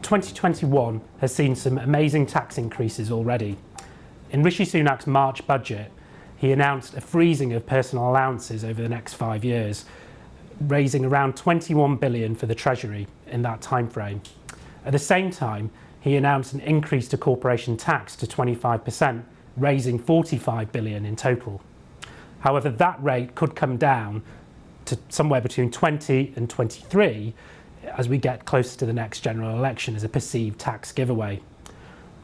2021 has seen some amazing tax increases already. In Rishi Sunak's March budget, he announced a freezing of personal allowances over the next 5 years, raising around 21 billion for the Treasury in that timeframe. At the same time, he announced an increase to corporation tax to 25%, raising 45 billion in total. However, that rate could come down to somewhere between 20 and 23 as we get closer to the next general election as a perceived tax giveaway.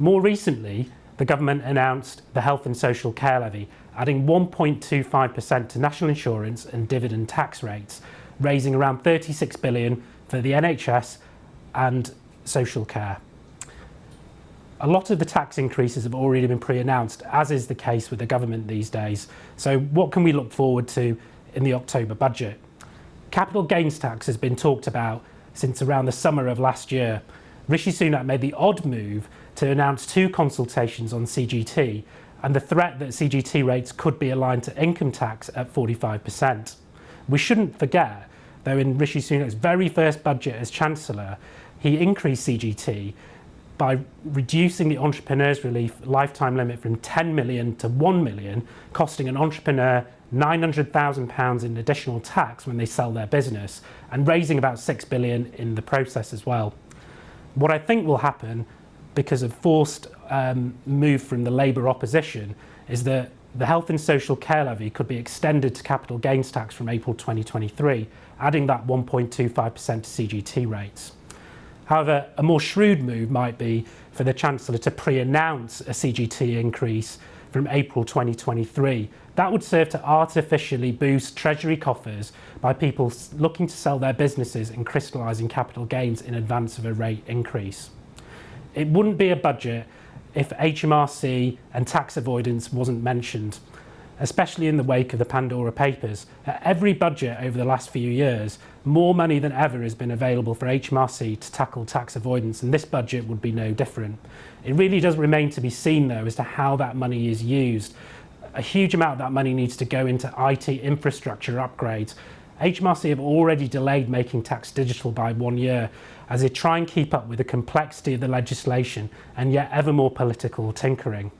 More recently, the government announced the health and social care levy, adding 1.25% to national insurance and dividend tax rates, raising around 36 billion for the NHS and social care. A lot of the tax increases have already been pre-announced, as is the case with the government these days. So what can we look forward to in the October budget? Capital gains tax has been talked about since around the summer of last year. Rishi Sunak made the odd move to announce 2 consultations on CGT and the threat that CGT rates could be aligned to income tax at 45%. We shouldn't forget, though, in Rishi Sunak's very first budget as Chancellor, he increased CGT by reducing the entrepreneurs' relief lifetime limit from 10 million to 1 million, costing an entrepreneur £900,000 in additional tax when they sell their business, and raising about 6 billion in the process as well. What I think will happen, because of forced move from the Labour opposition, is that the health and social care levy could be extended to capital gains tax from April 2023, adding that 1.25% to CGT rates. However, a more shrewd move might be for the Chancellor to pre-announce a CGT increase from April 2023. That would serve to artificially boost Treasury coffers by people looking to sell their businesses and crystallising capital gains in advance of a rate increase. It wouldn't be a budget if HMRC and tax avoidance wasn't mentioned, especially in the wake of the Pandora Papers. At every budget over the last few years, more money than ever has been available for HMRC to tackle tax avoidance, and this budget would be no different. It really does remain to be seen, though, as to how that money is used. A huge amount of that money needs to go into IT infrastructure upgrades. HMRC have already delayed making tax digital by 1 year as they try and keep up with the complexity of the legislation and yet ever more political tinkering.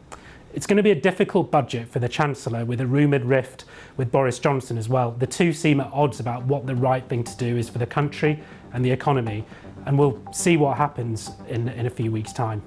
It's going to be a difficult budget for the Chancellor, with a rumoured rift with Boris Johnson as well. The two seem at odds about what the right thing to do is for the country and the economy, and we'll see what happens in a few weeks' time.